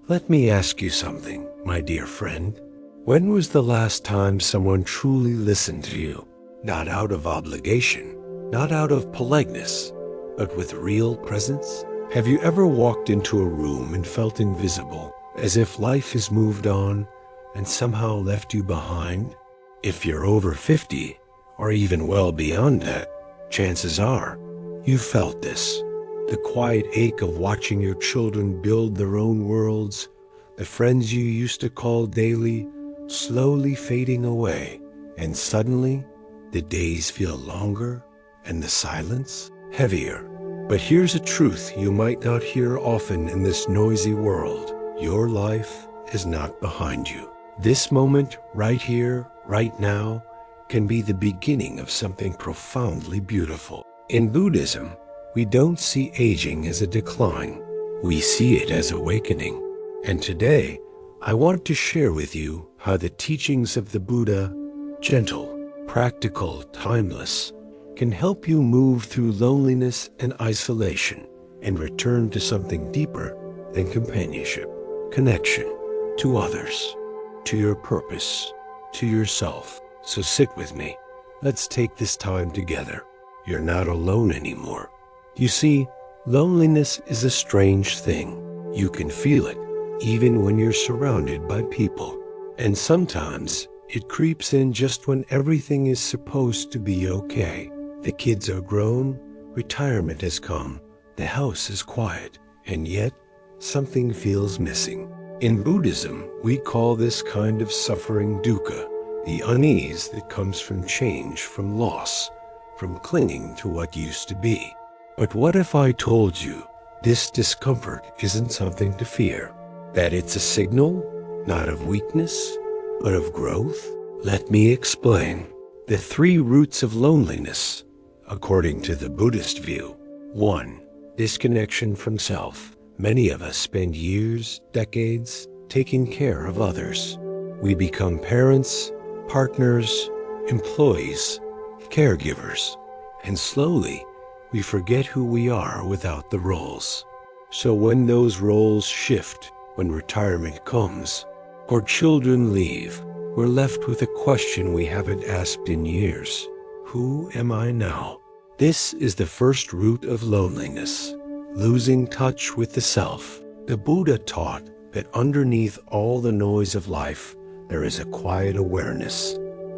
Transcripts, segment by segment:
Let me ask you something, my dear friend. When was the last time someone truly listened to you? Not out of obligation, not out of politeness, but with real presence? Have you ever walked into a room and felt invisible, as if life has moved on and somehow left you behind? If you're over 50, or even well beyond that, chances are you felt this. The quiet ache of watching your children build their own worlds, the friends you used to call daily, slowly fading away, and suddenly the days feel longer and the silence heavier. But here's a truth you might not hear often in this noisy world. Your life is not behind you. This moment, right here, right now, can be the beginning of something profoundly beautiful. In Buddhism, we don't see aging as a decline. We see it as awakening. And today, I want to share with you how the teachings of the Buddha, gentle, practical, timeless, can help you move through loneliness and isolation and return to something deeper than companionship, connection to others, to your purpose, to yourself. So sit with me. Let's take this time together. You're not alone anymore. You see, loneliness is a strange thing. You can feel it, even when you're surrounded by people. And sometimes it creeps in just when everything is supposed to be okay. The kids are grown, retirement has come, the house is quiet, and yet something feels missing. In Buddhism, we call this kind of suffering dukkha, the unease that comes from change, from loss, from clinging to what used to be. But what if I told you this discomfort isn't something to fear? That it's a signal, not of weakness, but of growth? Let me explain. The 3 roots of loneliness, according to the Buddhist view. 1. Disconnection from self. Many of us spend years, decades, taking care of others. We become parents, partners, employees, caregivers, and slowly we forget who we are without the roles. So when those roles shift, when retirement comes, or children leave, we're left with a question we haven't asked in years. Who am I now? This is the first root of loneliness, losing touch with the self. The Buddha taught that underneath all the noise of life, there is a quiet awareness,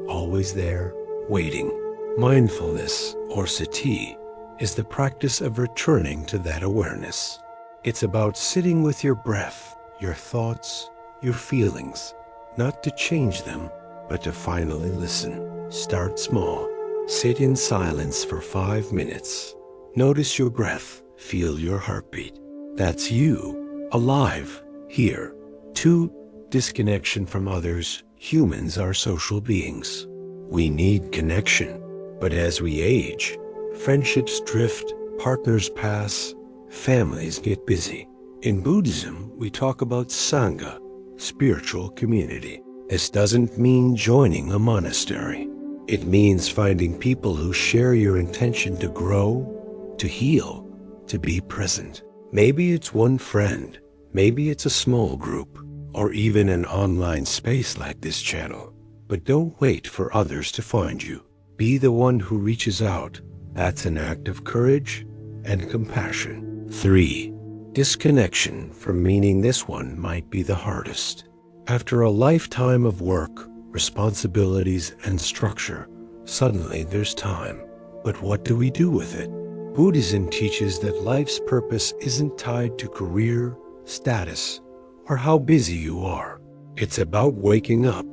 always there, waiting. Mindfulness, or sati, is the practice of returning to that awareness. It's about sitting with your breath, your thoughts, your feelings, not to change them, but to finally listen. Start small. Sit in silence for 5 minutes. Notice your breath. Feel your heartbeat. That's you, alive, here. 2. Disconnection from others. Humans are social beings. We need connection. But as we age, friendships drift, partners pass, families get busy. In Buddhism, we talk about Sangha, spiritual community. This doesn't mean joining a monastery. It means finding people who share your intention to grow, to heal, to be present. Maybe it's one friend, maybe it's a small group, or even an online space like this channel. But don't wait for others to find you. Be the one who reaches out. That's an act of courage and compassion. 3. Disconnection from meaning. This one might be the hardest. After a lifetime of work, responsibilities, and structure, suddenly there's time. But what do we do with it? Buddhism teaches that life's purpose isn't tied to career, status, or how busy you are. It's about waking up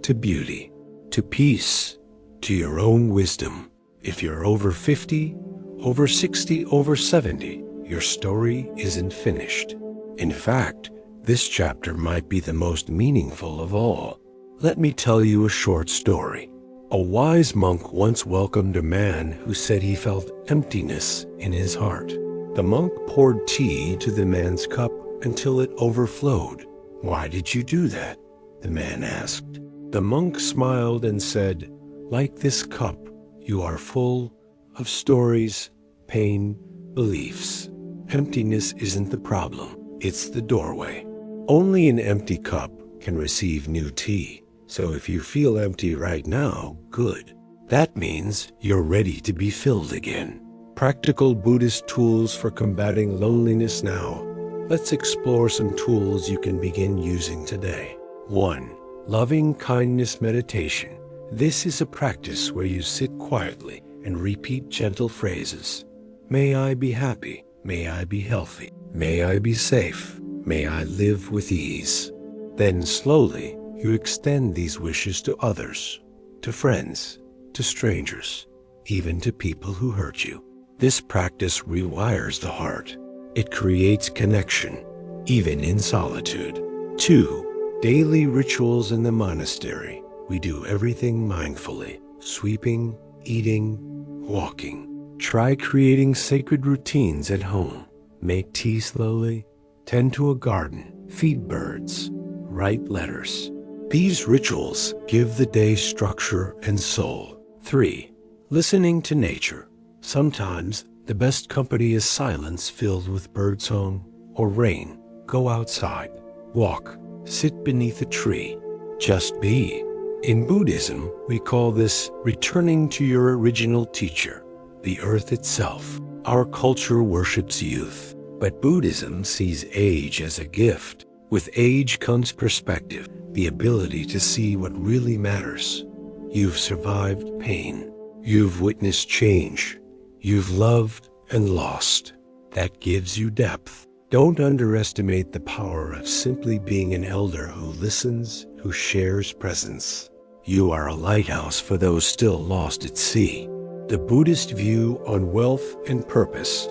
to beauty, to peace, to your own wisdom. If you're over 50, over 60, over 70, your story isn't finished. In fact, this chapter might be the most meaningful of all. Let me tell you a short story. A wise monk once welcomed a man who said he felt emptiness in his heart. The monk poured tea to the man's cup until it overflowed. "Why did you do that?" the man asked. The monk smiled and said, "Like this cup, you are full of stories, pain, beliefs. Emptiness isn't the problem. It's the doorway. Only an empty cup can receive new tea. So if you feel empty right now, good. That means you're ready to be filled again. Practical Buddhist tools for combating loneliness now. Let's explore some tools you can begin using today. 1. Loving kindness meditation. This is a practice where you sit quietly and repeat gentle phrases. May I be happy. May I be healthy. May I be safe. May I live with ease. Then slowly, you extend these wishes to others, to friends, to strangers, even to people who hurt you. This practice rewires the heart. It creates connection, even in solitude. 2. Daily rituals in the monastery. We do everything mindfully. Sweeping, eating, walking. Try creating sacred routines at home. Make tea slowly. Tend to a garden. Feed birds. Write letters. These rituals give the day structure and soul. 3. Listening to nature. Sometimes the best company is silence filled with birdsong or rain. Go outside. Walk. Sit beneath a tree. Just be. In Buddhism, we call this returning to your original teacher, the earth itself. Our culture worships youth, but Buddhism sees age as a gift. With age comes perspective, the ability to see what really matters. You've survived pain. You've witnessed change. You've loved and lost. That gives you depth. Don't underestimate the power of simply being an elder who listens, who shares presence. You are a lighthouse for those still lost at sea. The Buddhist view on wealth and purpose.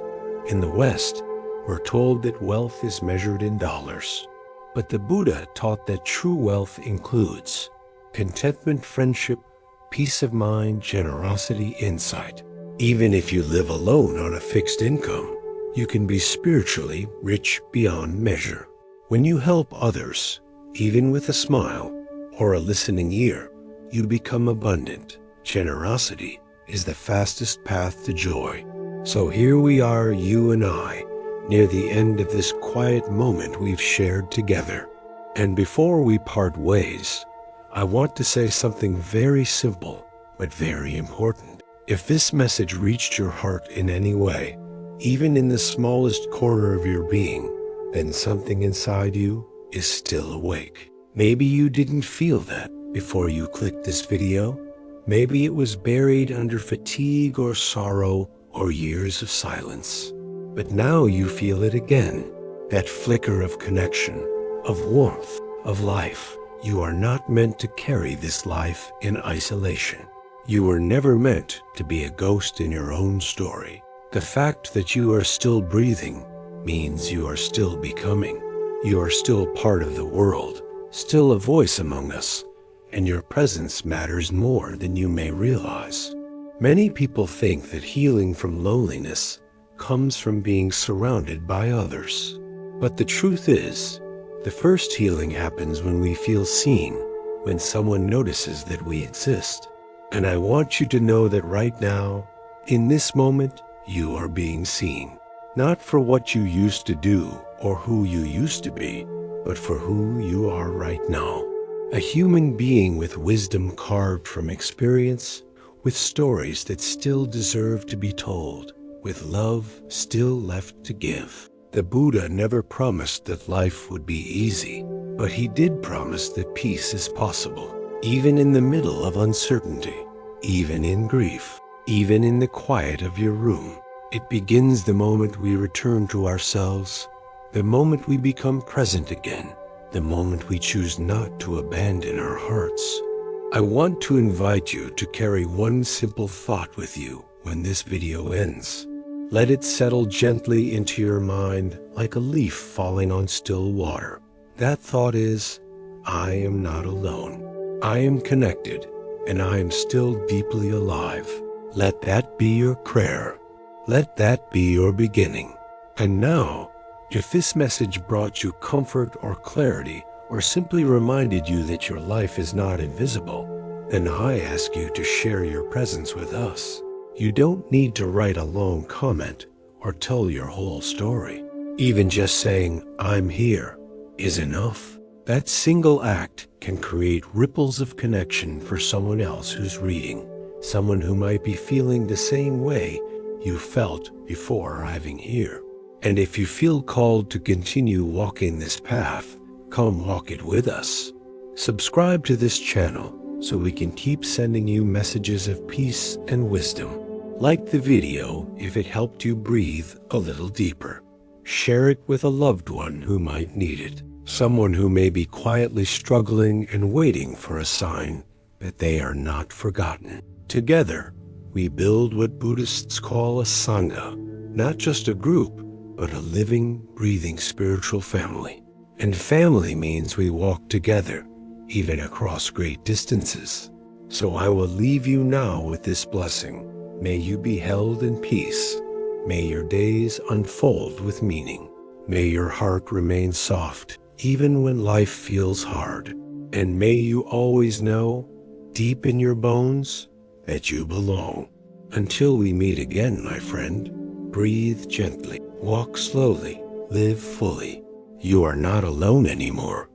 In the West, we're told that wealth is measured in dollars. But the Buddha taught that true wealth includes contentment, friendship, peace of mind, generosity, insight. Even if you live alone on a fixed income, you can be spiritually rich beyond measure. When you help others, even with a smile or a listening ear, you become abundant. Generosity is the fastest path to joy. So here we are, you and I, near the end of this quiet moment we've shared together. And before we part ways, I want to say something very simple, but very important. If this message reached your heart in any way, even in the smallest corner of your being, then something inside you is still awake. Maybe you didn't feel that before you clicked this video. Maybe it was buried under fatigue or sorrow or years of silence. But now you feel it again, that flicker of connection, of warmth, of life. You are not meant to carry this life in isolation. You were never meant to be a ghost in your own story. The fact that you are still breathing means you are still becoming. You are still part of the world, still a voice among us, and your presence matters more than you may realize. Many people think that healing from loneliness comes from being surrounded by others. But the truth is, the first healing happens when we feel seen, when someone notices that we exist. And I want you to know that right now, in this moment, you are being seen. Not for what you used to do or who you used to be, but for who you are right now. A human being with wisdom carved from experience, with stories that still deserve to be told, with love still left to give. The Buddha never promised that life would be easy, but he did promise that peace is possible, even in the middle of uncertainty, even in grief, even in the quiet of your room. It begins the moment we return to ourselves, the moment we become present again, the moment we choose not to abandon our hearts. I want to invite you to carry one simple thought with you when this video ends. Let it settle gently into your mind like a leaf falling on still water. That thought is, I am not alone. I am connected, and I am still deeply alive. Let that be your prayer. Let that be your beginning. And now, if this message brought you comfort or clarity, or simply reminded you that your life is not invisible, then I ask you to share your presence with us. You don't need to write a long comment or tell your whole story. Even just saying, "I'm here," is enough. That single act can create ripples of connection for someone else who's reading, someone who might be feeling the same way you felt before arriving here. And if you feel called to continue walking this path, come walk it with us. Subscribe to this channel so we can keep sending you messages of peace and wisdom. Like the video if it helped you breathe a little deeper. Share it with a loved one who might need it, someone who may be quietly struggling and waiting for a sign that they are not forgotten. Together, we build what Buddhists call a sangha, not just a group, but a living, breathing spiritual family. And family means we walk together, even across great distances. So I will leave you now with this blessing. May you be held in peace. May your days unfold with meaning. May your heart remain soft, even when life feels hard. And may you always know, deep in your bones, that you belong. Until we meet again, my friend, breathe gently, walk slowly, live fully. You are not alone anymore.